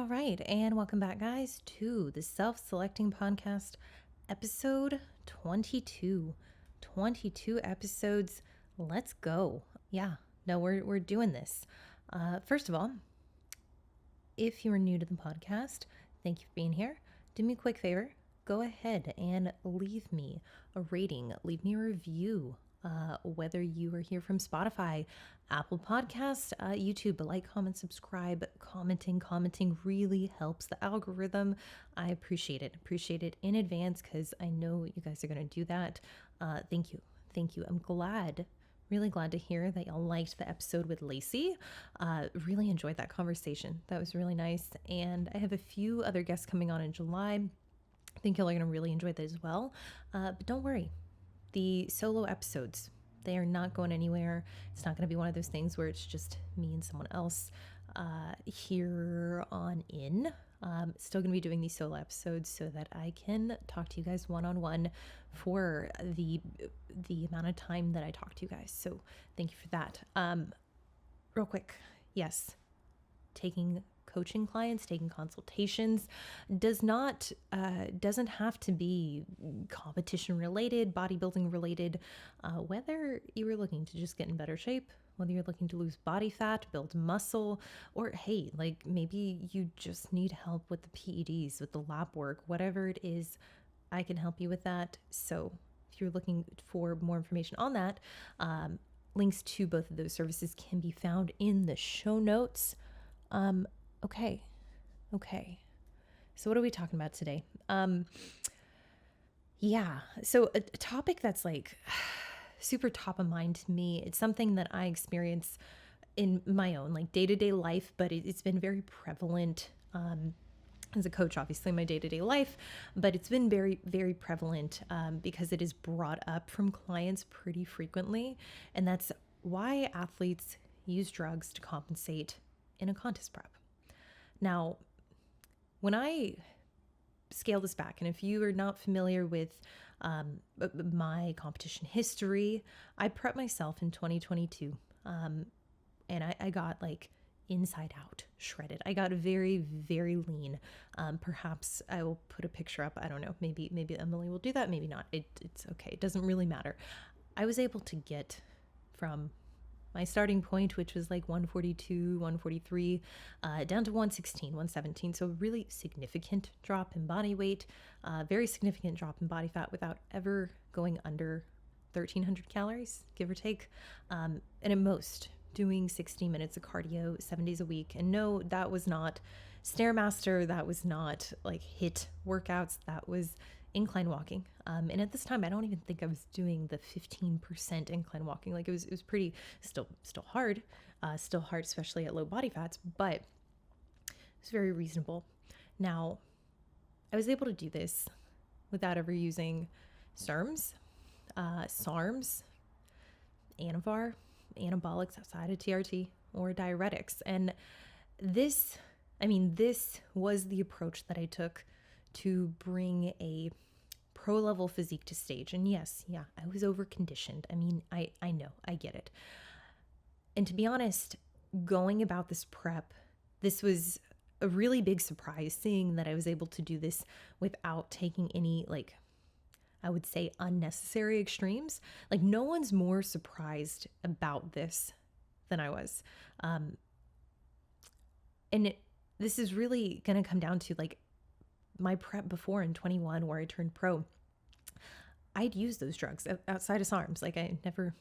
right. And welcome back, guys, to the Self-Selecting Podcast, episode 22. 22 episodes. Let's go. Yeah, no, we're doing this. First of all, if you are new to the podcast, thank you for being here. Do me a quick favor. Go ahead and leave me a rating. Leave me a review. Whether you are here from Spotify, Apple Podcasts, YouTube, like, comment, subscribe. Commenting really helps the algorithm. I appreciate it in advance because I know you guys are going to do that. Thank you. I'm really glad to hear that y'all liked the episode with Lacey. Really enjoyed that conversation. That was really nice. And I have a few other guests coming on in July. I think y'all are going to really enjoy that as well. But don't worry. The solo episodes, they are not going anywhere. It's not going to be one of those things where it's just me and someone else here on in. Still going to be doing these solo episodes so that I can talk to you guys one-on-one for the amount of time that I talk to you guys. So thank you for that. Real quick, yes, taking coaching clients, taking consultations doesn't have to be competition related, bodybuilding related. Whether you are looking to just get in better shape, whether you're looking to lose body fat, build muscle, or hey, like maybe you just need help with the PEDs, with the lab work, whatever it is, I can help you with that. So if you're looking for more information on that, links to both of those services can be found in the show notes. Okay. So what are we talking about today? So a topic that's like super top of mind to me. It's something that I experience in my own like day-to-day life, but it's been very prevalent as a coach, obviously in my day-to-day life, but it's been very, very prevalent because it is brought up from clients pretty frequently. And that's why athletes use drugs to compensate in a contest prep. Now, when I scale this back, and if you are not familiar with my competition history, I prepped myself in 2022, and I got like inside out shredded. I got very, very lean. Perhaps I will put a picture up. I don't know. Maybe Emily will do that. Maybe not. It's okay. It doesn't really matter. I was able to get from my starting point, which was like 142, 143, down to 116, 117. So a really significant drop in body weight, very significant drop in body fat without ever going under 1,300 calories, give or take. And at most, doing 60 minutes of cardio 7 days a week. And no, that was not Stairmaster. That was not like HIIT workouts. That was incline walking. And at this time, I don't even think I was doing the 15% incline walking. Like it was pretty still hard, especially at low body fats, but it's very reasonable. Now, I was able to do this without ever using SARMs, Anavar, anabolics outside of TRT, or diuretics. And this was the approach that I took to bring a pro level physique to stage. And yes, I was over conditioned. I mean, I know, I get it. And to be honest, going about this prep, this was a really big surprise, seeing that I was able to do this without taking any, like, I would say unnecessary extremes. Like no one's more surprised about this than I was. This is really going to come down to like my prep before in 21, where I turned pro. I'd used those drugs outside of SARMs. Like I never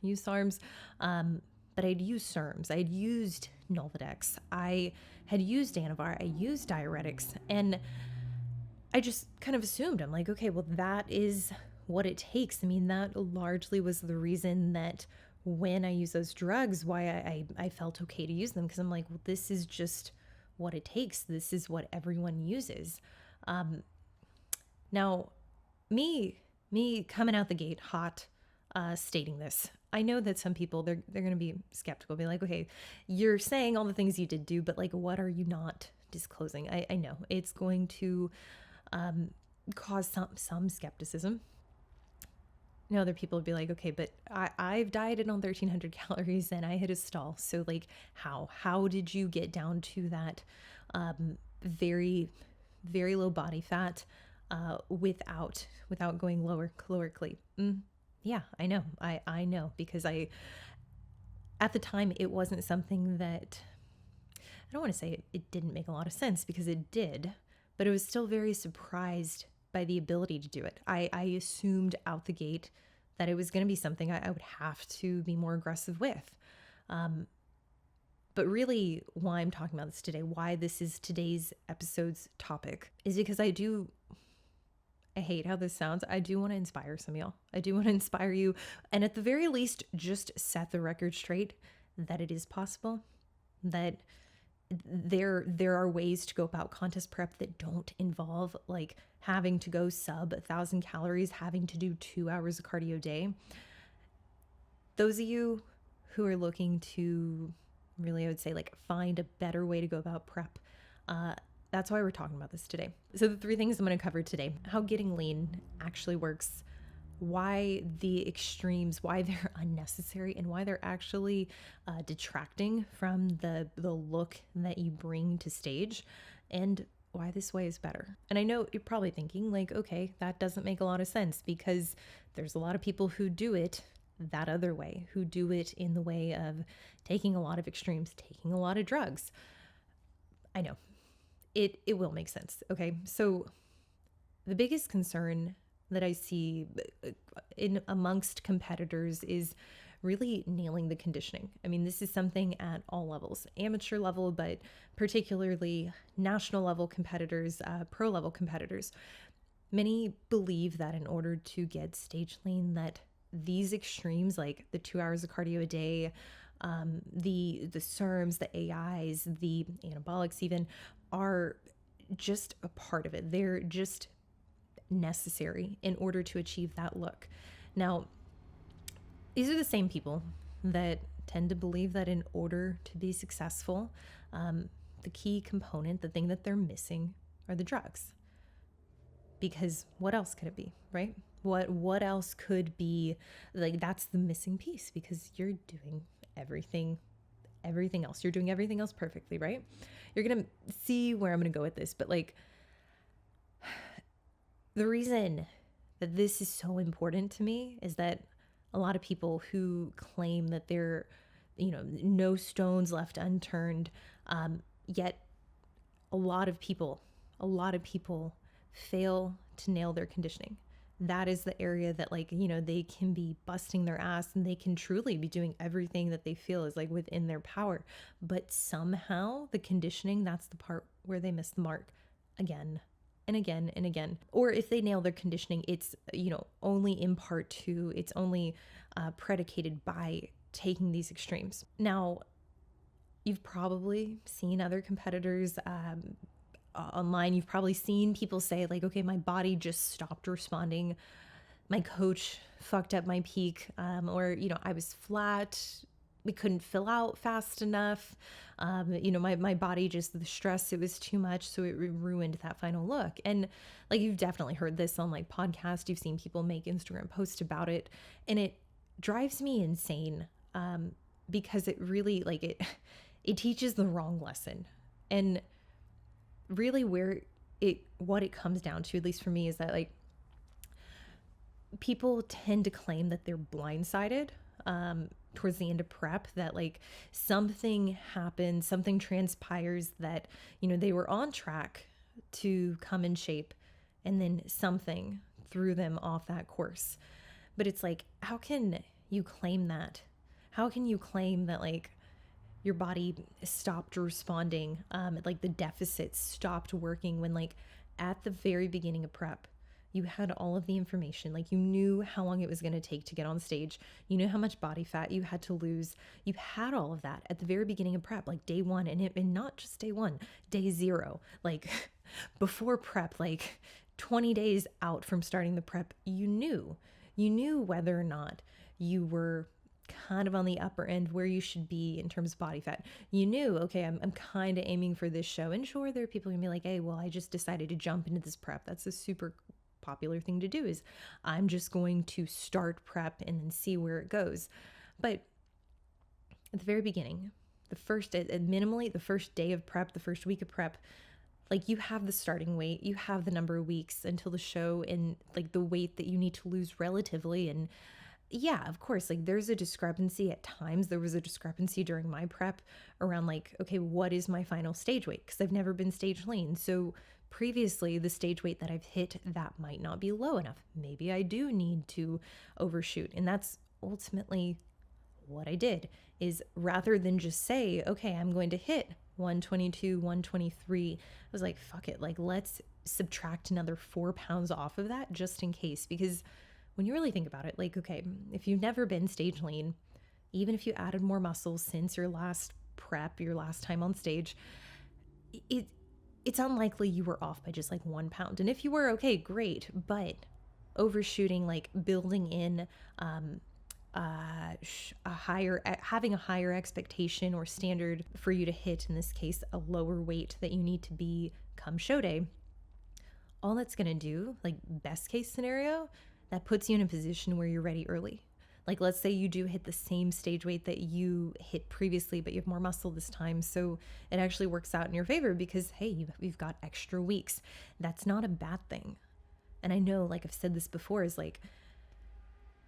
used SARMs, but I'd used SARMs. I'd used Nolvadex. I had used Anavar. I used diuretics, and I just kind of assumed, I'm like, okay, well, that is what it takes. I mean, that largely was the reason that when I use those drugs, why I felt okay to use them. Because I'm like, well, this is just what it takes. This is what everyone uses. Now, me coming out the gate hot, stating this, I know that some people, they're going to be skeptical, be like, okay, you're saying all the things you did do, but like, what are you not disclosing? I know it's going to cause some skepticism. Now other people would be like, okay, but I've dieted on 1,300 calories and I hit a stall. So like, how did you get down to that very, very low body fat without going lower calorically? Yeah, I know. I know because at the time, it wasn't something that, I don't want to say it didn't make a lot of sense because it did, but I was still very surprised by the ability to do it. I assumed out the gate that it was going to be something I would have to be more aggressive with. But really, why I'm talking about this today, why this is today's episode's topic, is because I hate how this sounds. I do want to inspire some of y'all. I do want to inspire you. And at the very least, just set the record straight that it is possible, that there are ways to go about contest prep that don't involve like having to go sub 1,000 calories, having to do 2 hours of cardio a day. Those of you who are looking to really, I would say, like find a better way to go about prep, that's why we're talking about this today. So the 3 things I'm going to cover today: how getting lean actually works, why the extremes, why they're unnecessary, and why they're actually detracting from the look that you bring to stage, and why this way is better. And I know you're probably thinking like, okay, that doesn't make a lot of sense because there's a lot of people who do it that other way, who do it in the way of taking a lot of extremes, taking a lot of drugs. I know. It will make sense. Okay. So the biggest concern that I see in amongst competitors is really nailing the conditioning. I mean, this is something at all levels, amateur level, but particularly national level competitors, pro level competitors. Many believe that in order to get stage lean, that these extremes, like the 2 hours of cardio a day, the SARMs, the AIs, the anabolics even, are just a part of it. They're just necessary in order to achieve that look. Now, these are the same people that tend to believe that in order to be successful, the key component, the thing that they're missing, are the drugs. Because what else could it be, right? What else could be, like, that's the missing piece, because you're doing everything else. You're doing everything else perfectly, right? You're going to see where I'm going to go with this, but like, the reason that this is so important to me is that a lot of people who claim that they're, no stones left unturned, yet a lot of people fail to nail their conditioning. That is the area that, like, they can be busting their ass and they can truly be doing everything that they feel is like within their power. But somehow the conditioning, that's the part where they miss the mark again and again and again. Or if they nail their conditioning, it's, only in part two, it's only predicated by taking these extremes. Now, you've probably seen other competitors online. You've probably seen people say like, okay, my body just stopped responding. My coach fucked up my peak, or, I was flat. We couldn't fill out fast enough. My body, just the stress, it was too much. So it ruined that final look. And like, you've definitely heard this on like podcasts. You've seen people make Instagram posts about it, and it drives me insane. Because it really, like, it teaches the wrong lesson. And really what it comes down to, at least for me, is that like, people tend to claim that they're blindsided towards the end of prep, that like something happened, something transpires, that, they were on track to come in shape, and then something threw them off that course. But it's like, how can you claim that? How can you claim that like your body stopped responding, like the deficit stopped working, when like at the very beginning of prep, you had all of the information. Like, you knew how long it was going to take to get on stage. You knew how much body fat you had to lose. You had all of that at the very beginning of prep, like day one, and not just day one, day 0, like before prep, like 20 days out from starting the prep, you knew whether or not you were kind of on the upper end where you should be in terms of body fat. You knew, okay, I'm kind of aiming for this show. And sure, there are people who can be like, hey, well, I just decided to jump into this prep. That's a super popular thing to do is I'm just going to start prep and then see where it goes. But at the very beginning, minimally the first day of prep, the first week of prep, like you have the starting weight, you have the number of weeks until the show and like the weight that you need to lose relatively. And yeah, of course, like there's a discrepancy at times. There was a discrepancy during my prep around like, okay, what is my final stage weight? Because I've never been stage lean. So previously the stage weight that I've hit, that might not be low enough. Maybe I do need to overshoot. And that's ultimately what I did, is rather than just say, okay, I'm going to hit 122, 123, I was like, fuck it. Like, let's subtract another 4 pounds off of that just in case. Because when you really think about it, like, okay, if you've never been stage lean, even if you added more muscle since your last prep, your last time on stage, it's unlikely you were off by just like 1 pound. And if you were, okay, great. But overshooting, like building in having a higher expectation or standard for you to hit, in this case, a lower weight that you need to be come show day, all that's going to do, like best case scenario, that puts you in a position where you're ready early. Like, let's say you do hit the same stage weight that you hit previously, but you have more muscle this time. So it actually works out in your favor because, hey, you've got extra weeks. That's not a bad thing. And I know, like I've said this before, is like,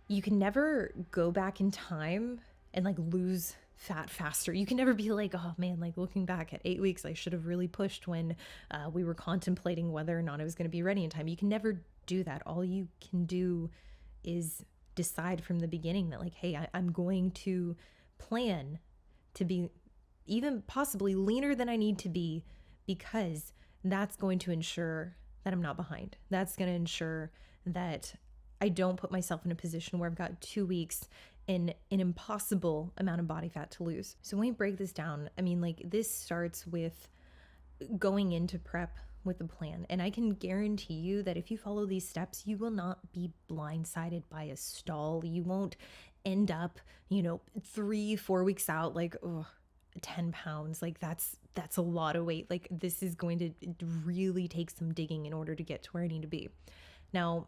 you can never go back in time and like lose fat faster. You can never be like, oh man, like looking back at 8 weeks, I should have really pushed when we were contemplating whether or not I was going to be ready in time. You can never do that. All you can do is decide from the beginning that like, hey, I'm going to plan to be even possibly leaner than I need to be, because that's going to ensure that I'm not behind. That's going to ensure that I don't put myself in a position where I've got 2 weeks and an impossible amount of body fat to lose. So when we break this down, I mean, like this starts with going into prep with a plan. And I can guarantee you that if you follow these steps, you will not be blindsided by a stall. You won't end up, 3-4 weeks out, like, 10 pounds. Like that's a lot of weight. Like this is going to really take some digging in order to get to where I need to be. Now,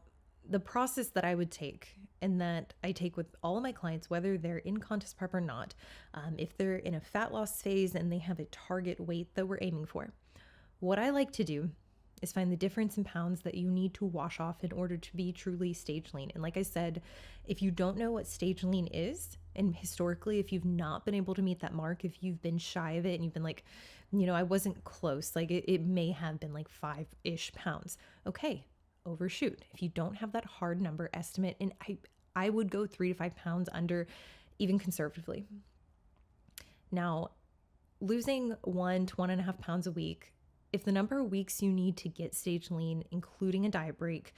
the process that I would take and that I take with all of my clients, whether they're in contest prep or not, if they're in a fat loss phase and they have a target weight that we're aiming for, what I like to do is find the difference in pounds that you need to wash off in order to be truly stage lean. And like I said, if you don't know what stage lean is, and historically, if you've not been able to meet that mark, if you've been shy of it and you've been like, I wasn't close, like it may have been like 5-ish pounds. Okay, overshoot. If you don't have that hard number estimate, and I would go 3 to 5 pounds under, even conservatively. Now, losing 1 to 1.5 pounds a week, if the number of weeks you need to get stage lean, including a diet break,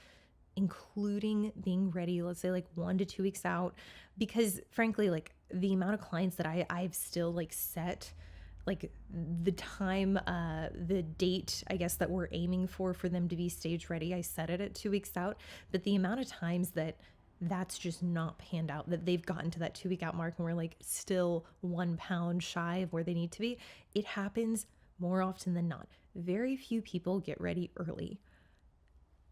including being ready, let's say like 1 to 2 weeks out, because frankly, like the amount of clients that I've still like set, like the time, the date, I guess, that we're aiming for them to be stage ready, I set it at 2 weeks out. But the amount of times that's just not panned out, that they've gotten to that 2 week out mark and we're like still 1 pound shy of where they need to be, it happens more often than not. Very few people get ready early.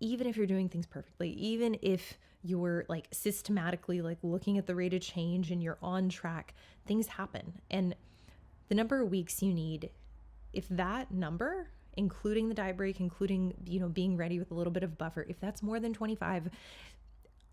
Even if you're doing things perfectly, even if you're like systematically like looking at the rate of change and you're on track, things happen. And the number of weeks you need, if that number, including the diet break, including, being ready with a little bit of buffer, if that's more than 25,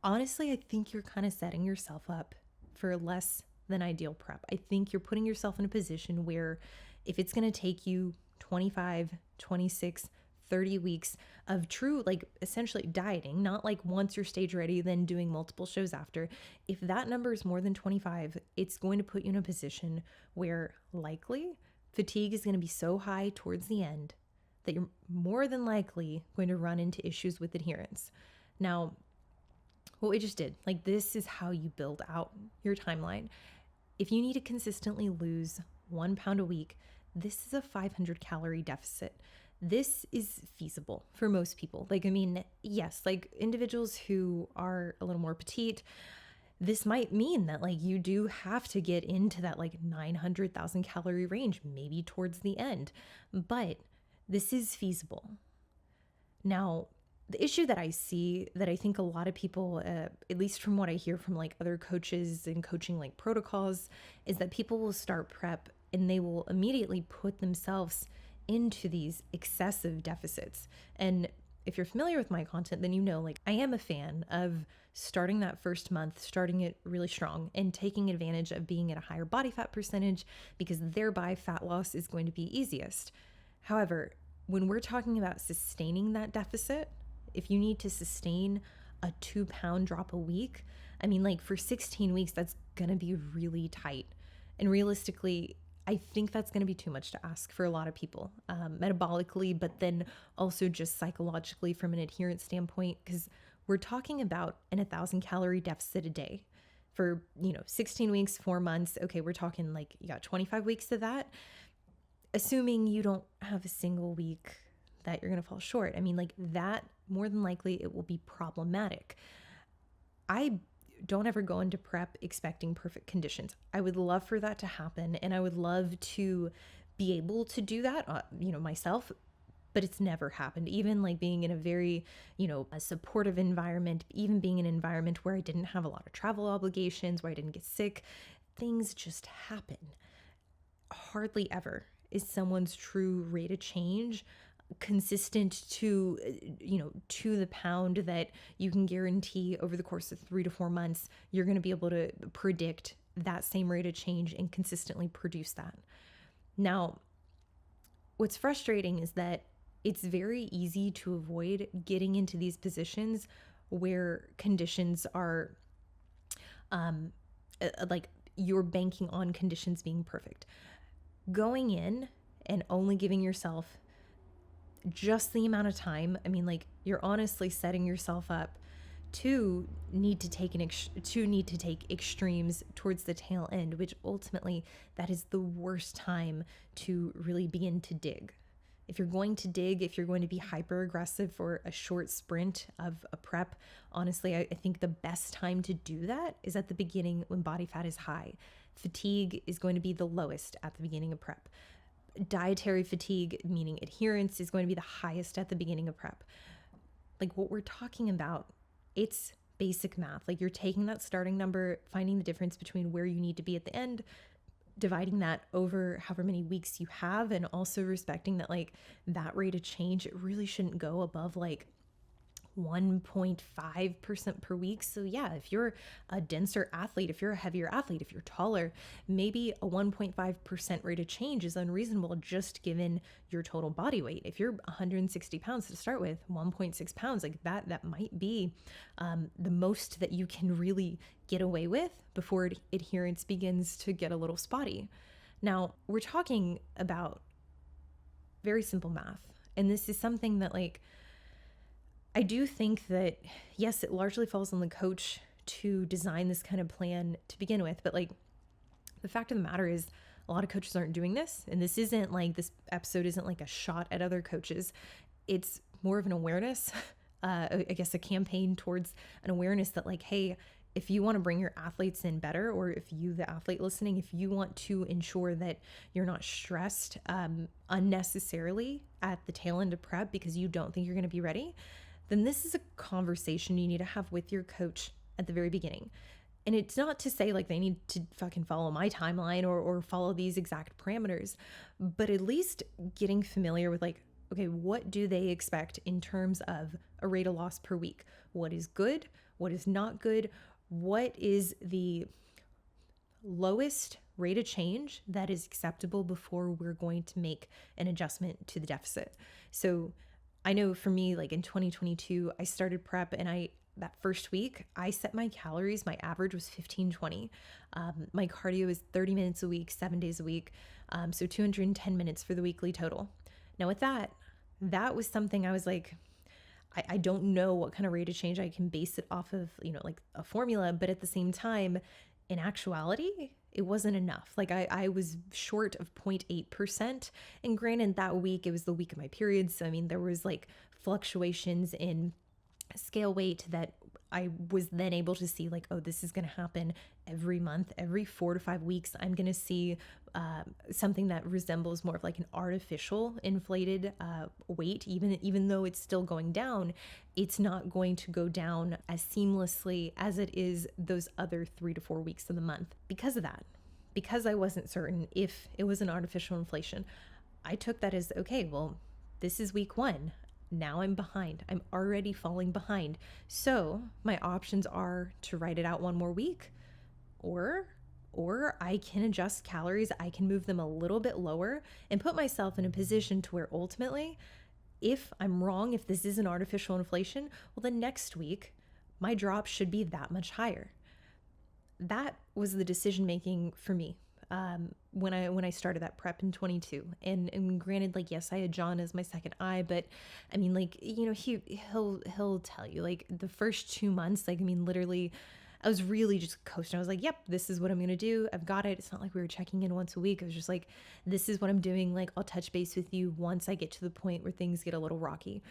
honestly, I think you're kind of setting yourself up for less than ideal prep. I think you're putting yourself in a position where if it's going to take you 25, 26, 30 weeks of true, like essentially dieting, not like once you're stage ready, then doing multiple shows after. If that number is more than 25, it's going to put you in a position where likely fatigue is going to be so high towards the end that you're more than likely going to run into issues with adherence. Now, what we just did, like this is how you build out your timeline. If you need to consistently lose 1 pound a week, this is a 500 calorie deficit. This is feasible for most people. Like, I mean, yes, like individuals who are a little more petite, this might mean that like you do have to get into that like 900,000 calorie range, maybe towards the end, but this is feasible. Now, The issue that I see, that I think a lot of people, at least from what I hear from like other coaches and coaching like protocols, is that people will start prep and they will immediately put themselves into these excessive deficits. And if you're familiar with my content, then you know, like, I am a fan of starting that first month, starting it really strong and taking advantage of being at a higher body fat percentage, because thereby fat loss is going to be easiest. However, when we're talking about sustaining that deficit, if you need to sustain a 2-pound drop a week, I mean, like, for 16 weeks, that's going to be really tight. And realistically, I think that's going to be too much to ask for a lot of people, metabolically, but then also just psychologically from an adherence standpoint, because we're talking about an 1,000-calorie deficit a day for, 16 weeks, 4 months. Okay, we're talking like you got 25 weeks of that, assuming you don't have a single week that you're going to fall short. I mean, like, that, more than likely, it will be problematic. I don't ever go into prep expecting perfect conditions. I would love for that to happen, and I would love to be able to do that, myself, but it's never happened. Even like being in a very, a supportive environment, even being in an environment where I didn't have a lot of travel obligations, where I didn't get sick, things just happen. Hardly ever is someone's true rate of change consistent to the pound that you can guarantee over the course of 3 to 4 months you're going to be able to predict that same rate of change and consistently produce that. Now, what's frustrating is that it's very easy to avoid getting into these positions where conditions are like you're banking on conditions being perfect. Going in and only giving yourself just the amount of time, I mean, like, you're honestly setting yourself up to need to take extremes towards the tail end, which ultimately that is the worst time to really begin to dig. If you're going to dig, if you're going to be hyper aggressive for a short sprint of a prep, honestly, I think the best time to do that is at the beginning when body fat is high. Fatigue is going to be the lowest at the beginning of prep. Dietary fatigue, meaning adherence, is going to be the highest at the beginning of prep. Like, what we're talking about, it's basic math. Like, you're taking that starting number, finding the difference between where you need to be at the end, dividing that over however many weeks you have, and also respecting that, like, that rate of change, it really shouldn't go above like 1.5% per week. So yeah, if you're a denser athlete, if you're a heavier athlete, if you're taller, maybe a 1.5% rate of change is unreasonable just given your total body weight. If you're 160 pounds to start with, 1.6 pounds, like that might be the most that you can really get away with before adherence begins to get a little spotty. Now, we're talking about very simple math. And this is something that, like, I do think that, yes, it largely falls on the coach to design this kind of plan to begin with. But, like, the fact of the matter is a lot of coaches aren't doing this. And this episode isn't like a shot at other coaches. It's more of an awareness, I guess a campaign towards an awareness that, like, hey, if you want to bring your athletes in better, or if you, the athlete listening, if you want to ensure that you're not stressed unnecessarily at the tail end of prep because you don't think you're going to be ready, then this is a conversation you need to have with your coach at the very beginning. And it's not to say like they need to fucking follow my timeline or follow these exact parameters, but at least getting familiar with, like, okay, what do they expect in terms of a rate of loss per week? What is good? What is not good? What is the lowest rate of change that is acceptable before we're going to make an adjustment to the deficit? So I know for me, like in 2022, I started prep, and that first week, I set my calories. My average was 1520. My cardio is 30 minutes a week, 7 days a week. So 210 minutes for the weekly total. Now with that was something I was like, I don't know what kind of rate of change I can base it off of, like a formula, but at the same time, in actuality, it wasn't enough. Like I was short of 0.8%. And granted, that week, it was the week of my period. So, I mean, there was like fluctuations in scale weight that I was then able to see like, oh, this is going to happen every month, every 4 to 5 weeks. I'm going to see something that resembles more of like an artificial inflated weight, even though it's still going down. It's not going to go down as seamlessly as it is those other 3 to 4 weeks of the month. Because of that, because I wasn't certain if it was an artificial inflation, I took that as, okay, well, this is week 1. Now I'm behind. I'm already falling behind. So my options are to write it out 1 more week, or I can adjust calories. I can move them a little bit lower and put myself in a position to where ultimately, if I'm wrong, if this is an artificial inflation, well, then next week my drop should be that much higher. That was the decision making for me when I started that prep in 22. And granted, like, yes, I had John as my second eye, but I mean, like, you know, he'll tell you, like, the first 2 months, like, I mean, literally, I was really just coasting. I was like, yep, this is what I'm going to do. I've got it. It's not like we were checking in once a week. I was just like, this is what I'm doing. Like, I'll touch base with you once I get to the point where things get a little rocky.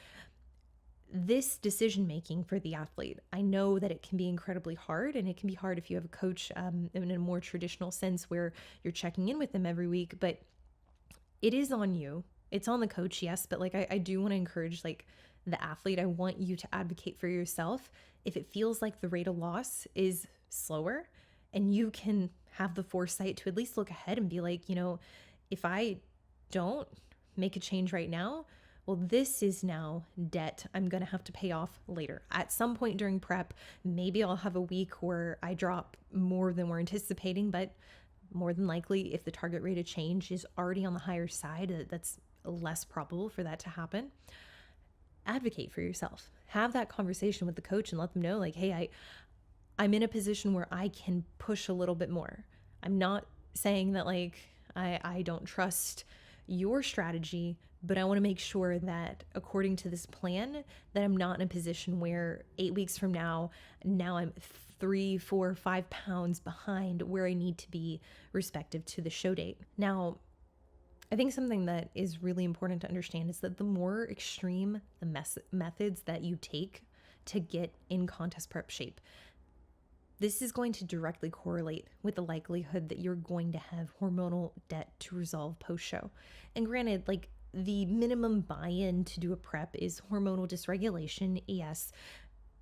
This decision making for the athlete, I know that it can be incredibly hard, and it can be hard if you have a coach in a more traditional sense where you're checking in with them every week, but it is on you. It's on the coach, yes, but like I do want to encourage like the athlete. I want you to advocate for yourself. If it feels like the rate of loss is slower and you can have the foresight to at least look ahead and be like, you know, if I don't make a change right now, well, this is now debt I'm going to have to pay off later. At some point during prep, maybe I'll have a week where I drop more than we're anticipating, but more than likely, if the target rate of change is already on the higher side, that's less probable for that to happen. Advocate for yourself. Have that conversation with the coach and let them know, like, hey, I'm in a position where I can push a little bit more. I'm not saying that like I don't trust your strategy, but I want to make sure that according to this plan, that I'm not in a position where 8 weeks from now I'm 3, 4, 5 pounds behind where I need to be respective to the show date. Now, I think something that is really important to understand is that the more extreme the methods that you take to get in contest prep shape, this is going to directly correlate with the likelihood that you're going to have hormonal debt to resolve post-show. And granted, like, the minimum buy-in to do a prep is hormonal dysregulation, yes,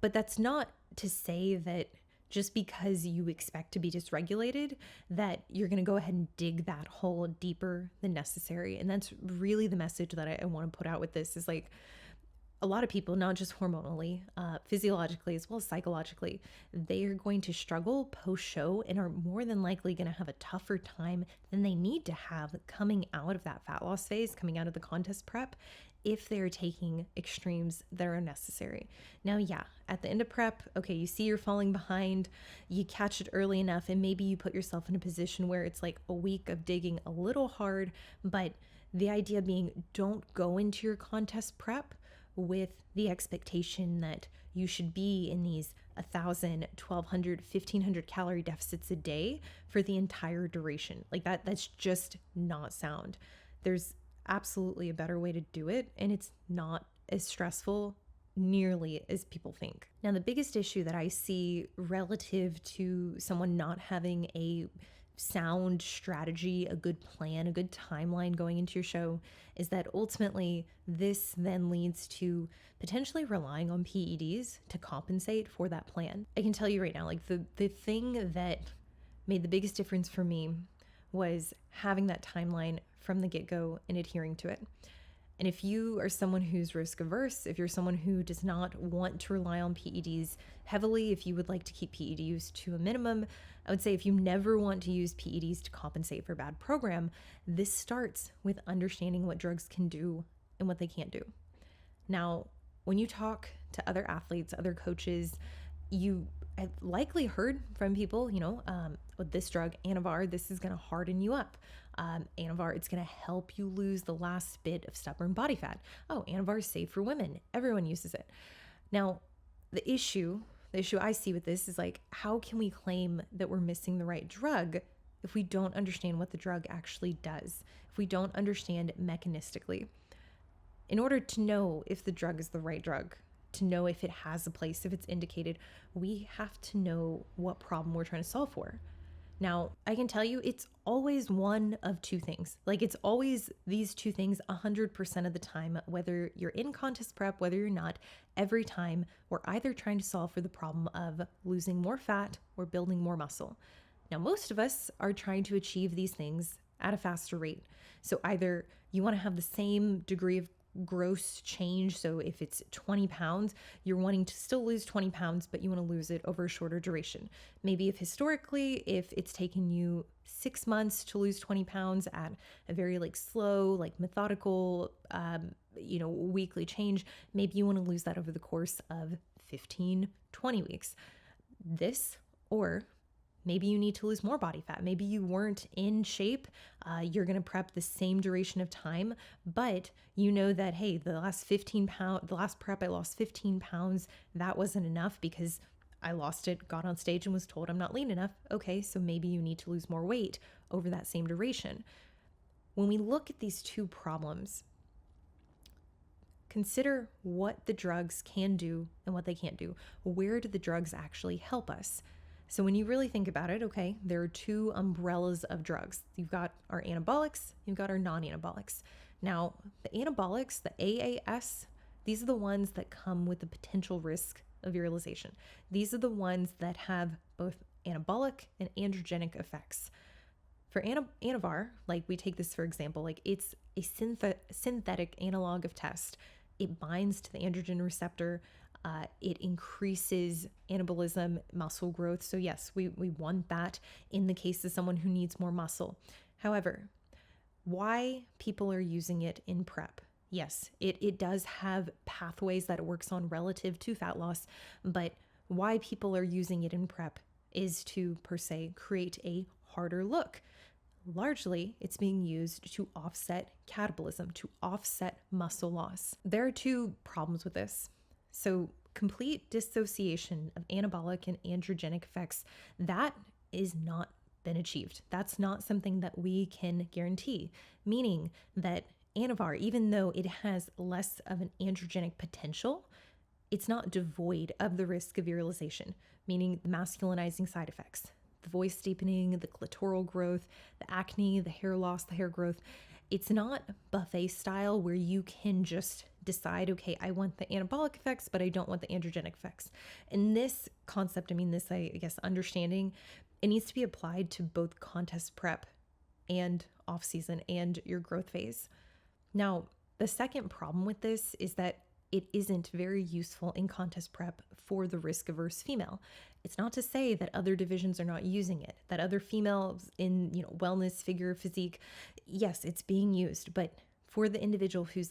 but that's not to say that just because you expect to be dysregulated, that you're going to go ahead and dig that hole deeper than necessary. And that's really the message that I want to put out with this is like, a lot of people, not just hormonally, physiologically, as well as psychologically, they are going to struggle post-show and are more than likely going to have a tougher time than they need to have coming out of that fat loss phase, coming out of the contest prep, if they're taking extremes that are unnecessary. Now, yeah, at the end of prep, okay, you see you're falling behind, you catch it early enough, and maybe you put yourself in a position where it's like a week of digging a little hard, but the idea being, don't go into your contest prep with the expectation that you should be in these 1,000, 1,200, 1,500 calorie deficits a day for the entire duration. Like that's just not sound. There's absolutely a better way to do it, and it's not as stressful nearly as people think. Now, the biggest issue that I see relative to someone not having a sound strategy, a good plan, a good timeline going into your show is that ultimately this then leads to potentially relying on PEDs to compensate for that plan. I can tell you right now, like the thing that made the biggest difference for me was having that timeline from the get-go and adhering to it. And if you are someone who's risk averse, if you're someone who does not want to rely on PEDs heavily, if you would like to keep PED use to a minimum, I would say if you never want to use PEDs to compensate for a bad program, this starts with understanding what drugs can do and what they can't do. Now, when you talk to other athletes, other coaches, you have likely heard from people, with this drug, Anavar, this is going to harden you up. Anavar, it's going to help you lose the last bit of stubborn body fat. Oh, Anavar is safe for women. Everyone uses it. Now, the issue I see with this is like, how can we claim that we're missing the right drug if we don't understand what the drug actually does, if we don't understand it mechanistically? In order to know if the drug is the right drug, to know if it has a place, if it's indicated. We have to know what problem we're trying to solve for. Now, I can tell you it's always one of two things. Like it's always these two things 100% of the time, whether you're in contest prep, whether you're not, every time we're either trying to solve for the problem of losing more fat or building more muscle. Now, most of us are trying to achieve these things at a faster rate. So either you want to have the same degree of gross change. So if it's 20 pounds, you're wanting to still lose 20 pounds, but you want to lose it over a shorter duration. Maybe if it's taken you 6 months to lose 20 pounds at a very slow, methodical, weekly change, maybe you want to lose that over the course of 15, 20 weeks. Or maybe you need to lose more body fat. Maybe you weren't in shape. You're going to prep the same duration of time, but you know that, hey, the last prep, I lost 15 pounds. That wasn't enough because I lost it, got on stage and was told I'm not lean enough. Okay, so maybe you need to lose more weight over that same duration. When we look at these two problems, consider what the drugs can do and what they can't do. Where do the drugs actually help us? So when you really think about it, okay, there are two umbrellas of drugs. You've got our anabolics, you've got our non-anabolics. Now, the anabolics, the AAS, these are the ones that come with the potential risk of virilization. These are the ones that have both anabolic and androgenic effects. For Anavar, we take this for example, it's a synthetic analog of test. It binds to the androgen receptor. It increases anabolism, muscle growth. So yes, we want that in the case of someone who needs more muscle. However, why people are using it in prep? Yes, it does have pathways that it works on relative to fat loss, but why people are using it in prep is to, per se, create a harder look. Largely, it's being used to offset catabolism, to offset muscle loss. There are two problems with this. So complete dissociation of anabolic and androgenic effects, that is not been achieved. That's not something that we can guarantee, meaning that Anavar, even though it has less of an androgenic potential, it's not devoid of the risk of virilization, meaning the masculinizing side effects, the voice deepening, the clitoral growth, the acne, the hair loss, the hair growth. It's not buffet style where you can just decide, okay, I want the anabolic effects, but I don't want the androgenic effects. And this concept, understanding, it needs to be applied to both contest prep and off season and your growth phase. Now, the second problem with this is that it isn't very useful in contest prep for the risk-averse female. It's not to say that other divisions are not using it, that other females in, wellness, figure, physique, yes, it's being used, but for the individual who's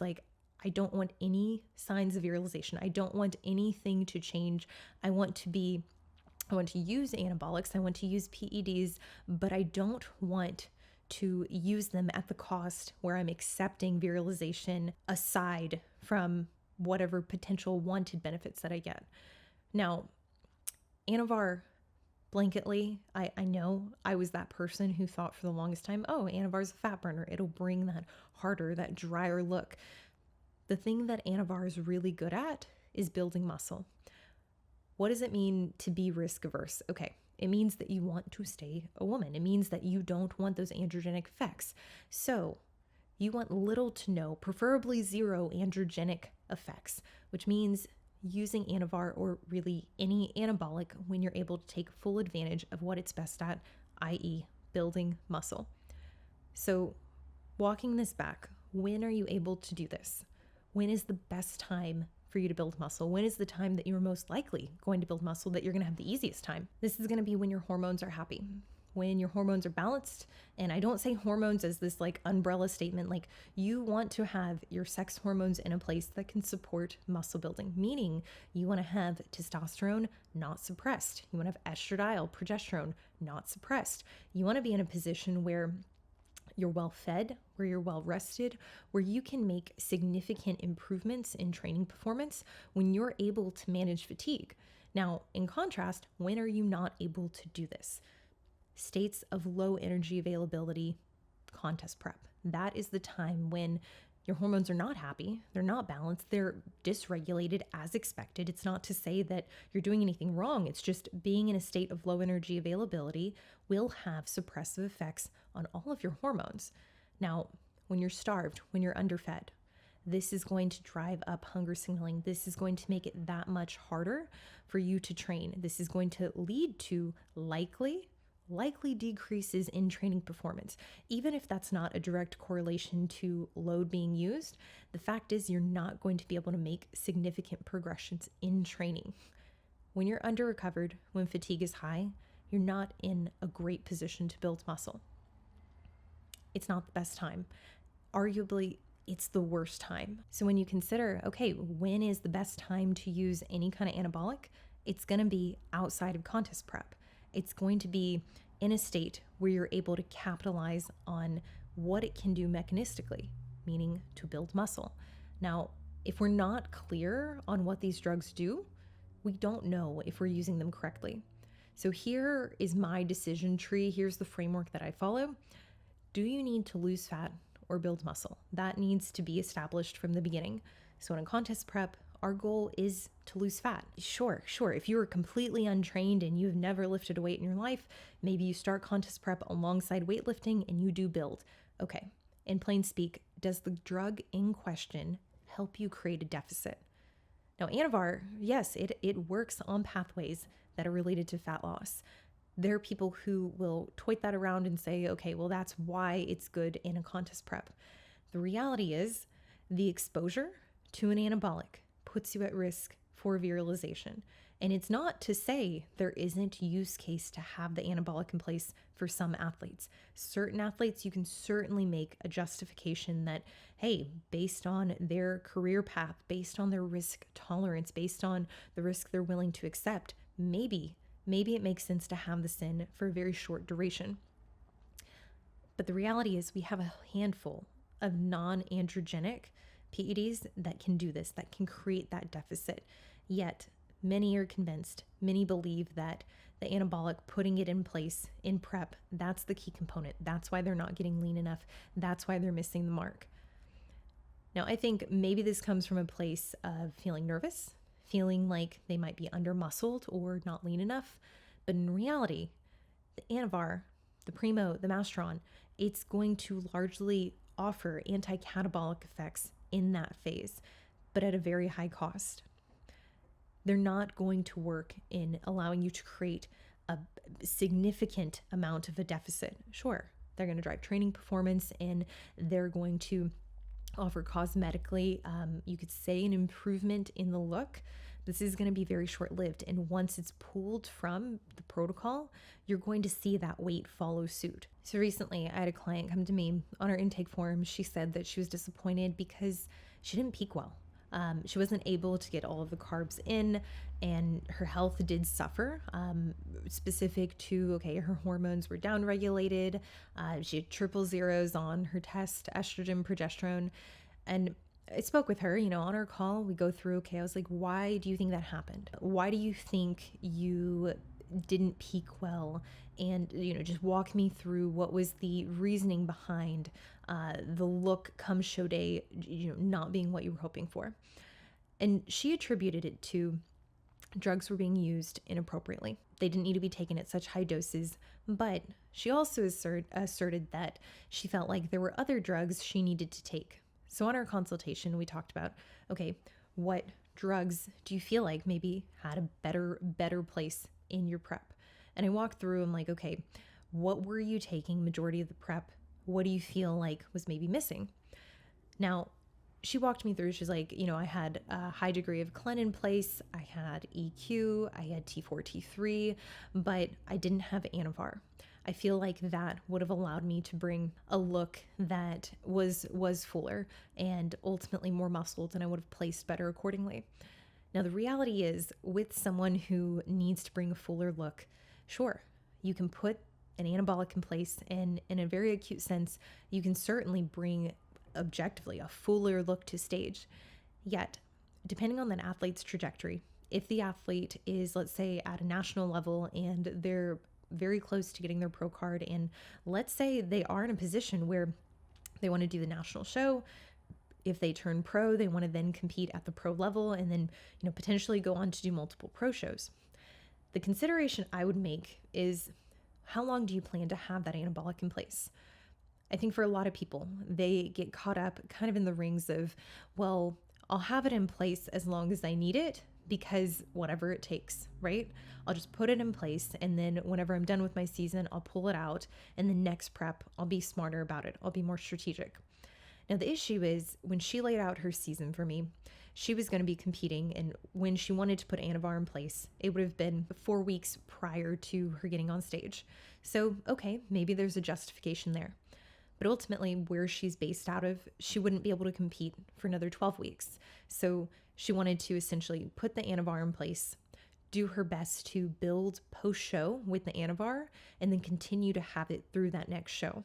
I don't want any signs of virilization. I don't want anything to change. I want to use anabolics. I want to use PEDs, but I don't want to use them at the cost where I'm accepting virilization aside from whatever potential wanted benefits that I get. Now, Anavar, blanketly, I know I was that person who thought for the longest time, oh, Anavar's a fat burner. It'll bring that harder, that drier look. The thing that Anavar is really good at is building muscle. What does it mean to be risk averse? Okay, it means that you want to stay a woman. It means that you don't want those androgenic effects. So you want little to no, preferably zero androgenic effects, which means using Anavar or really any anabolic when you're able to take full advantage of what it's best at, i.e. building muscle. So walking this back, when are you able to do this? When is the best time for you to build muscle? When is the time that you're most likely going to build muscle, that you're going to have the easiest time? This is going to be when your hormones are happy, when your hormones are balanced. And I don't say hormones as this umbrella statement. You want to have your sex hormones in a place that can support muscle building, meaning you want to have testosterone not suppressed. You want to have estradiol, progesterone not suppressed. You want to be in a position where you're well fed, where you're well rested, where you can make significant improvements in training performance when you're able to manage fatigue. Now, in contrast, when are you not able to do this? States of low energy availability, contest prep. That is the time when Your hormones are not happy. They're not balanced. They're dysregulated as expected. It's not to say that you're doing anything wrong. It's just being in a state of low energy availability will have suppressive effects on all of your hormones. Now, when you're starved, when you're underfed, this is going to drive up hunger signaling. This is going to make it that much harder for you to train. This is going to lead to likely decreases in training performance. Even if that's not a direct correlation to load being used, the fact is you're not going to be able to make significant progressions in training. When you're under recovered, when fatigue is high, you're not in a great position to build muscle. It's not the best time. Arguably, it's the worst time. So when you consider, okay, when is the best time to use any kind of anabolic? It's going to be outside of contest prep. It's going to be in a state where you're able to capitalize on what it can do mechanistically, meaning to build muscle. Now, if we're not clear on what these drugs do, we don't know if we're using them correctly. So here is my decision tree. Here's the framework that I follow. Do you need to lose fat or build muscle? That needs to be established from the beginning. So in a contest prep, our goal is to lose fat. Sure. If you are completely untrained and you've never lifted a weight in your life, maybe you start contest prep alongside weightlifting and you do build. Okay. In plain speak, does the drug in question help you create a deficit? Now, Anavar, yes, it works on pathways that are related to fat loss. There are people who will toit that around and say, okay, well, that's why it's good in a contest prep. The reality is the exposure to an anabolic puts you at risk for virilization. And it's not to say there isn't use case to have the anabolic in place for some athletes. Certain athletes, you can certainly make a justification that, hey, based on their career path, based on their risk tolerance, based on the risk they're willing to accept, maybe it makes sense to have this in for a very short duration. But the reality is we have a handful of non-androgenic PEDs that can do this, that can create that deficit. Yet many are convinced, many believe that the anabolic, putting it in place in prep, that's the key component. That's why they're not getting lean enough. That's why they're missing the mark. Now, I think maybe this comes from a place of feeling nervous, feeling like they might be under-muscled or not lean enough. But in reality, the Anavar, the Primo, the Masteron, it's going to largely offer anti-catabolic effects in that phase, but at a very high cost. They're not going to work in allowing you to create a significant amount of a deficit. Sure, they're going to drive training performance and they're going to offer cosmetically, you could say, an improvement in the look. This is going to be very short-lived. And once it's pulled from the protocol, you're going to see that weight follow suit. So recently I had a client come to me on her intake form. She said that she was disappointed because she didn't peak well. She wasn't able to get all of the carbs in and her health did suffer, specific to, okay, her hormones were downregulated. She had triple zeros on her test, estrogen, progesterone. And I spoke with her, on our call, we go through, okay, I was like, why do you think that happened? Why do you think you didn't peak well? And, just walk me through what was the reasoning behind the look come show day, not being what you were hoping for. And she attributed it to drugs were being used inappropriately. They didn't need to be taken at such high doses, but she also asserted that she felt like there were other drugs she needed to take. So on our consultation, we talked about, okay, what drugs do you feel like maybe had a better place in your prep? And I walked through, I'm like, okay, what were you taking majority of the prep? What do you feel like was maybe missing? Now, she walked me through, she's like, I had a high degree of clen in place. I had EQ, I had T4, T3, but I didn't have Anavar. I feel like that would have allowed me to bring a look that was fuller and ultimately more muscled, and I would have placed better accordingly. Now, the reality is, with someone who needs to bring a fuller look, sure, you can put an anabolic in place, and in a very acute sense, you can certainly bring objectively a fuller look to stage. Yet, depending on that athlete's trajectory, if the athlete is, let's say, at a national level and they're very close to getting their pro card, and let's say they are in a position where they want to do the national show, if they turn pro, they want to then compete at the pro level and then, potentially go on to do multiple pro shows. The consideration I would make is, how long do you plan to have that anabolic in place? I think for a lot of people, they get caught up kind of in the rings of, well, I'll have it in place as long as I need it because whatever it takes, right? I'll just put it in place, and then whenever I'm done with my season, I'll pull it out, and the next prep, I'll be smarter about it. I'll be more strategic. Now, the issue is, when she laid out her season for me, she was going to be competing, and when she wanted to put Anavar in place, it would have been 4 weeks prior to her getting on stage. So, okay, maybe there's a justification there. But ultimately, where she's based out of, she wouldn't be able to compete for another 12 weeks. So she wanted to essentially put the Anavar in place, do her best to build post-show with the Anavar, and then continue to have it through that next show.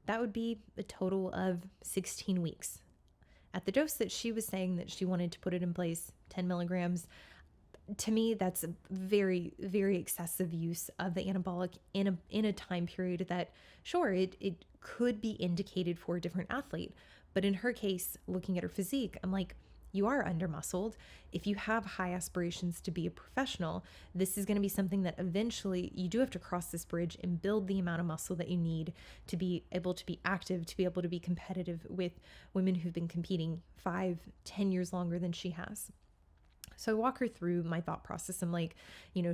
That would be a total of 16 weeks. At the dose that she was saying that she wanted to put it in place, 10 milligrams, to me, that's a very, very excessive use of the anabolic in a time period that, sure, it could be indicated for a different athlete. But in her case, looking at her physique, I'm like, you are under-muscled. If you have high aspirations to be a professional, this is going to be something that eventually you do have to cross this bridge and build the amount of muscle that you need to be able to be active, to be able to be competitive with women who've been competing 5, 10 years longer than she has. So I walk her through my thought process. I'm like,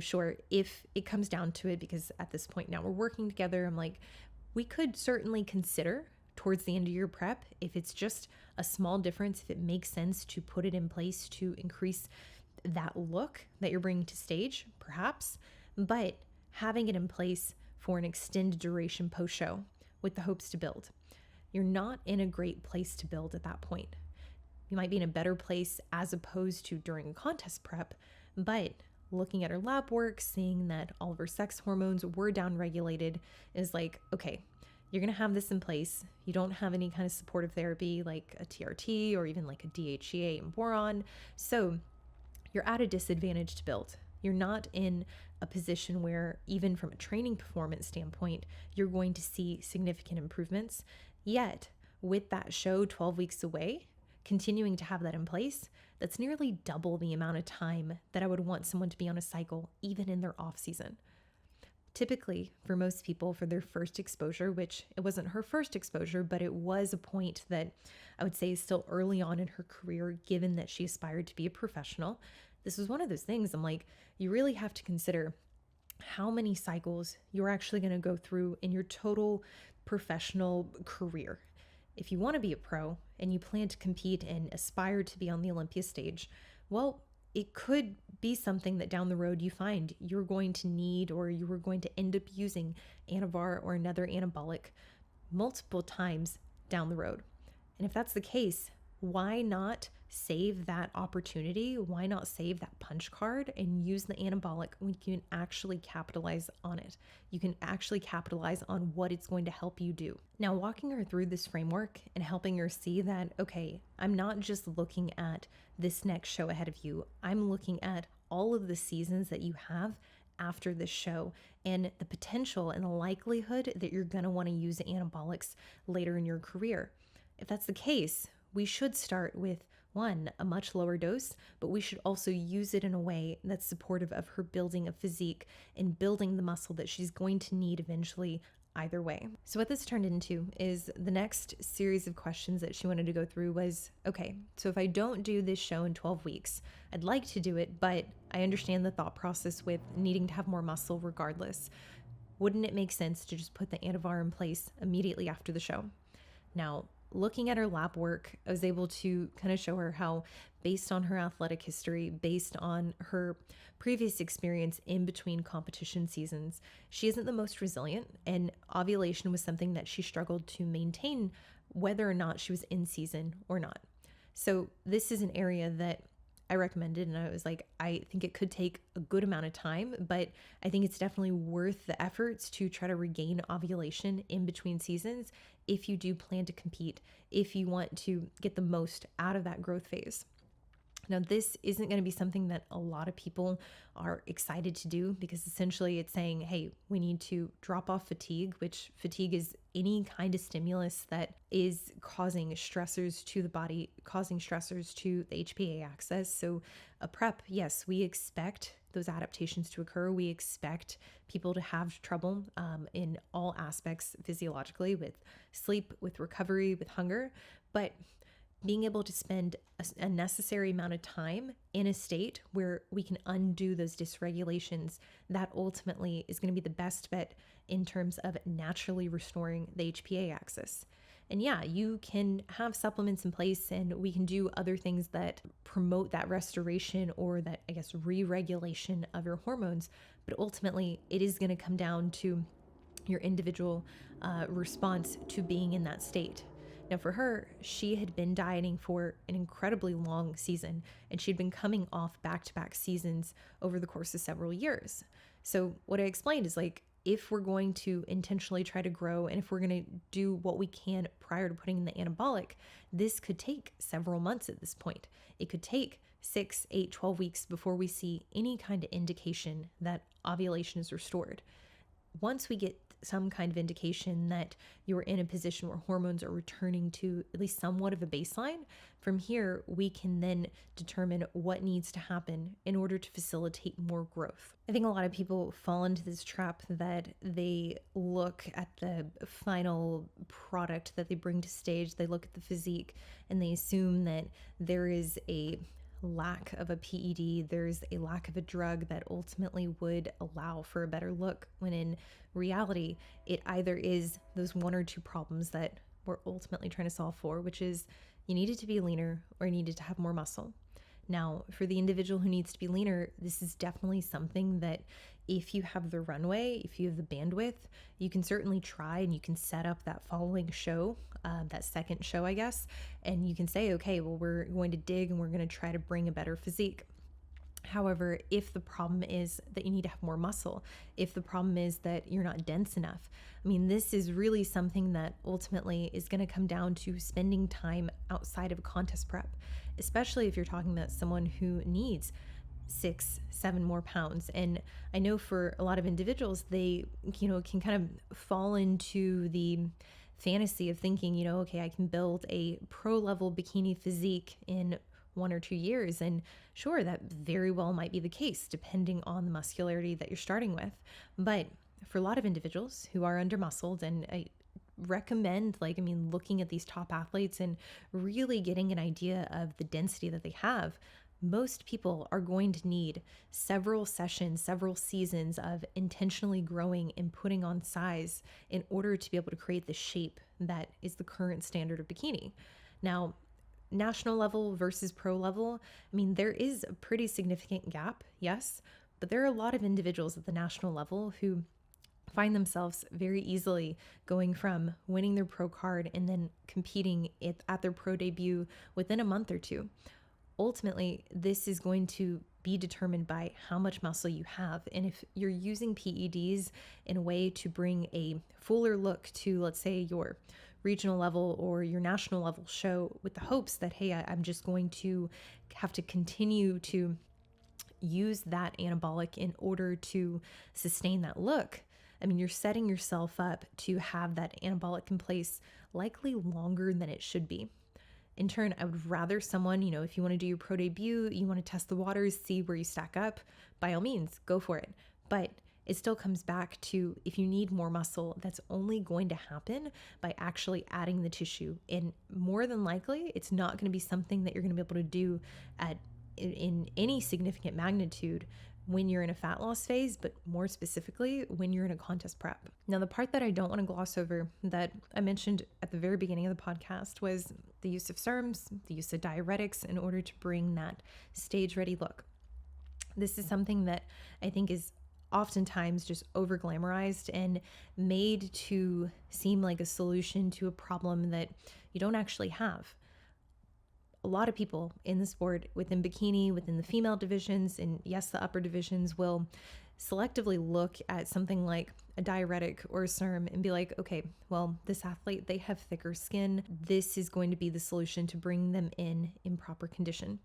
sure, if it comes down to it, because at this point now we're working together, I'm like, we could certainly consider towards the end of your prep, if it's just a small difference, if it makes sense to put it in place to increase that look that you're bringing to stage, perhaps, but having it in place for an extended duration post-show with the hopes to build. You're not in a great place to build at that point. You might be in a better place as opposed to during contest prep, but looking at her lab work, seeing that all of her sex hormones were downregulated is like, okay, you're going to have this in place. You don't have any kind of supportive therapy like a TRT or even like a DHEA and boron. So you're at a disadvantage to build. You're not in a position where, even from a training performance standpoint, you're going to see significant improvements. Yet, with that show 12 weeks away, continuing to have that in place, that's nearly double the amount of time that I would want someone to be on a cycle, even in their off season. Typically, for most people, for their first exposure, which it wasn't her first exposure, but it was a point that I would say is still early on in her career, given that she aspired to be a professional. This was one of those things I'm like, you really have to consider how many cycles you're actually going to go through in your total professional career. If you want to be a pro and you plan to compete and aspire to be on the Olympia stage, well, it could be something that down the road you find you're going to need, or you are going to end up using Anavar or another anabolic multiple times down the road. And if that's the case, why not save that opportunity? Why not save that punch card and use the anabolic when you can actually capitalize on it? You can actually capitalize on what it's going to help you do. Now, walking her through this framework and helping her see that, okay, I'm not just looking at this next show ahead of you. I'm looking at all of the seasons that you have after this show and the potential and the likelihood that you're going to want to use anabolics later in your career. If that's the case, we should start with one, a much lower dose, but we should also use it in a way that's supportive of her building a physique and building the muscle that she's going to need eventually either way. So what this turned into is the next series of questions that she wanted to go through was, okay, so if I don't do this show in 12 weeks, I'd like to do it, but I understand the thought process with needing to have more muscle regardless. Wouldn't it make sense to just put the Anavar in place immediately after the show? Now, looking at her lab work, I was able to kind of show her how, based on her athletic history, based on her previous experience in between competition seasons, she isn't the most resilient, and ovulation was something that she struggled to maintain whether or not she was in season or not. So this is an area that I recommended, and I was like, I think it could take a good amount of time, but I think it's definitely worth the efforts to try to regain ovulation in between seasons if you do plan to compete, if you want to get the most out of that growth phase. Now, this isn't going to be something that a lot of people are excited to do, because essentially it's saying, hey, we need to drop off fatigue, which fatigue is any kind of stimulus that is causing stressors to the body, causing stressors to the HPA axis. So a prep, yes, we expect those adaptations to occur. We expect people to have trouble in all aspects physiologically, with sleep, with recovery, with hunger. But being able to spend a necessary amount of time in a state where we can undo those dysregulations, that ultimately is going to be the best bet in terms of naturally restoring the HPA axis. And yeah, you can have supplements in place, and we can do other things that promote that restoration, or that, I guess, re-regulation of your hormones. But ultimately, it is going to come down to your individual response to being in that state. Now, for her, she had been dieting for an incredibly long season, and she'd been coming off back-to-back seasons over the course of several years. So what I explained is, like, if we're going to intentionally try to grow, and if we're going to do what we can prior to putting in the anabolic, this could take several months at this point. It could take 6, 8, 12 weeks before we see any kind of indication that ovulation is restored. Once we get some kind of indication that you're in a position where hormones are returning to at least somewhat of a baseline, from here, we can then determine what needs to happen in order to facilitate more growth. I think a lot of people fall into this trap that they look at the final product that they bring to stage, they look at the physique, and they assume that there is a lack of a PED, there's a lack of a drug that ultimately would allow for a better look, when in reality, it either is those one or two problems that we're ultimately trying to solve for, which is you needed to be leaner or you needed to have more muscle. Now, for the individual who needs to be leaner, this is definitely something that if you have the runway, if you have the bandwidth, you can certainly try, and you can set up that following show, that second show, I guess, and you can say, okay, well, we're going to dig and we're going to try to bring a better physique. However, if the problem is that you need to have more muscle, if the problem is that you're not dense enough, I mean, this is really something that ultimately is going to come down to spending time outside of a contest prep, especially if you're talking about someone who needs 6, 7 more pounds. And I know for a lot of individuals, they, can kind of fall into the fantasy of thinking, okay, I can build a pro level bikini physique in 1 or 2 years. And sure, that very well might be the case, depending on the muscularity that you're starting with. But for a lot of individuals who are under muscled, and I recommend, looking at these top athletes and really getting an idea of the density that they have, most people are going to need several sessions, several seasons of intentionally growing and putting on size in order to be able to create the shape that is the current standard of bikini. Now, national level versus pro level, there is a pretty significant gap, yes, but there are a lot of individuals at the national level who find themselves very easily going from winning their pro card and then competing at their pro debut within a month or two. Ultimately, this is going to be determined by how much muscle you have. And if you're using PEDs in a way to bring a fuller look to, let's say, your regional level or your national level show, with the hopes that, hey, I'm just going to have to continue to use that anabolic in order to sustain that look, you're setting yourself up to have that anabolic in place likely longer than it should be. In turn, I would rather someone, if you want to do your pro debut, you want to test the waters, see where you stack up, by all means, go for it. But it still comes back to, if you need more muscle, that's only going to happen by actually adding the tissue. And more than likely, it's not going to be something that you're going to be able to do in any significant magnitude when you're in a fat loss phase, but more specifically when you're in a contest prep. Now, the part that I don't want to gloss over that I mentioned at the very beginning of the podcast was the use of SARMs, the use of diuretics in order to bring that stage-ready look. This is something that I think is oftentimes just over glamorized and made to seem like a solution to a problem that you don't actually have. A lot of people in the sport, within bikini, within the female divisions, and yes, the upper divisions, will selectively look at something like a diuretic or a SARM and be like, okay, well, this athlete, they have thicker skin. This is going to be the solution to bring them in proper condition.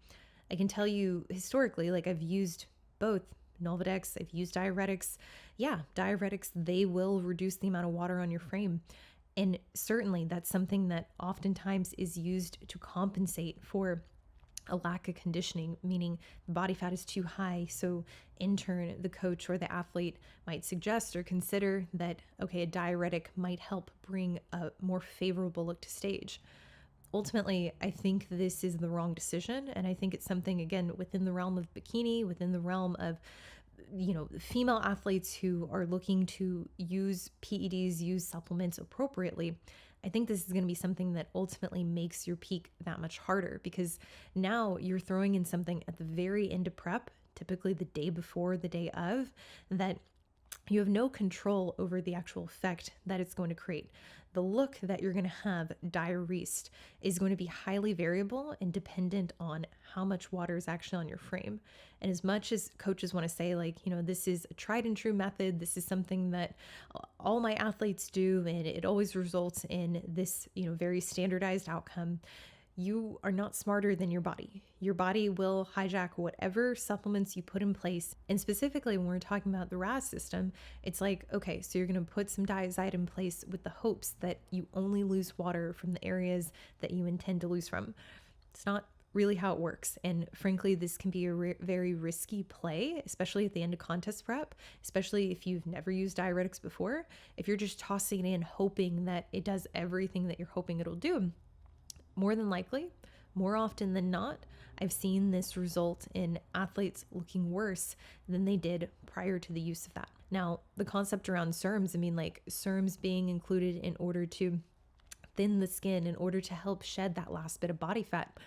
I can tell you historically, like I've used both Nolvadex, I've used diuretics. Yeah, diuretics, they will reduce the amount of water on your frame. And certainly that's something that oftentimes is used to compensate for a lack of conditioning, meaning the body fat is too high. So in turn, the coach or the athlete might suggest or consider that, okay, a diuretic might help bring a more favorable look to stage. Ultimately, I think this is the wrong decision. And I think it's something, again, within the realm of bikini, within the realm of female athletes who are looking to use PEDs, use supplements appropriately. I think this is going to be something that ultimately makes your peak that much harder, because now you're throwing in something at the very end of prep, typically the day before, the day of, that you have no control over the actual effect that it's going to create. The look that you're going to have diuresed is going to be highly variable and dependent on how much water is actually on your frame. And as much as coaches want to say, like, this is a tried and true method, this is something that all my athletes do, and it always results in this, very standardized outcome. You are not smarter than your body. Your body will hijack whatever supplements you put in place. And specifically, when we're talking about the RAS system, it's like, okay, so you're going to put some diazide in place with the hopes that you only lose water from the areas that you intend to lose from. It's not really how it works. And frankly, this can be a very risky play, especially at the end of contest prep, especially if you've never used diuretics before. If you're just tossing it in hoping that it does everything that you're hoping it'll do, more than likely, more often than not, I've seen this result in athletes looking worse than they did prior to the use of that. Now, the concept around SARMs, like SARMs being included in order to thin the skin, in order to help shed that last bit of body fat.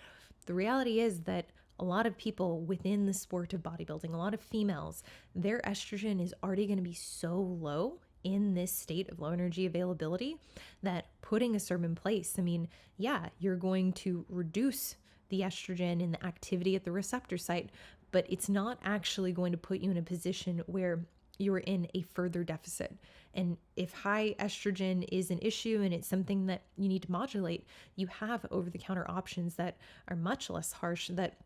The reality is that a lot of people within the sport of bodybuilding, a lot of females, their estrogen is already going to be so low in this state of low energy availability that putting a SERM in place, you're going to reduce the estrogen and the activity at the receptor site, but it's not actually going to put you in a position where you're in a further deficit. And if high estrogen is an issue and it's something that you need to modulate, you have over-the-counter options that are much less harsh that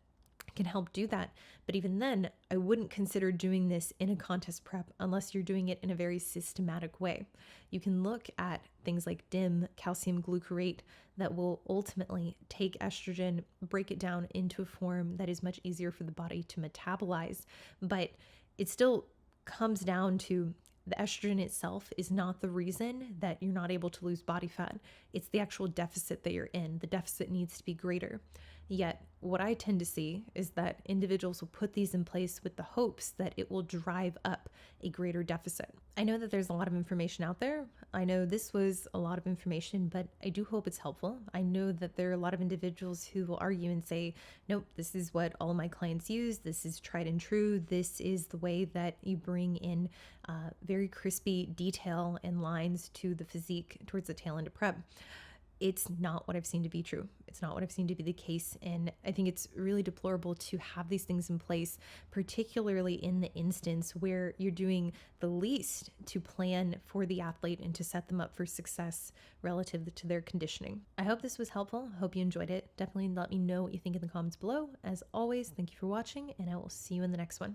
can help do that. But even then, I wouldn't consider doing this in a contest prep unless you're doing it in a very systematic way. You can look at things like DIM, calcium glucarate, that will ultimately take estrogen, break it down into a form that is much easier for the body to metabolize. But it still comes down to the estrogen itself is not the reason that you're not able to lose body fat. It's the actual deficit that you're in. The deficit needs to be greater. Yet, what I tend to see is that individuals will put these in place with the hopes that it will drive up a greater deficit. I know that there's a lot of information out there. I know this was a lot of information, but I do hope it's helpful. I know that there are a lot of individuals who will argue and say, nope, this is what all my clients use. This is tried and true. This is the way that you bring in very crispy detail and lines to the physique towards the tail end of prep. It's not what I've seen to be true. It's not what I've seen to be the case. And I think it's really deplorable to have these things in place, particularly in the instance where you're doing the least to plan for the athlete and to set them up for success relative to their conditioning. I hope this was helpful. I hope you enjoyed it. Definitely let me know what you think in the comments below. As always, thank you for watching, and I will see you in the next one.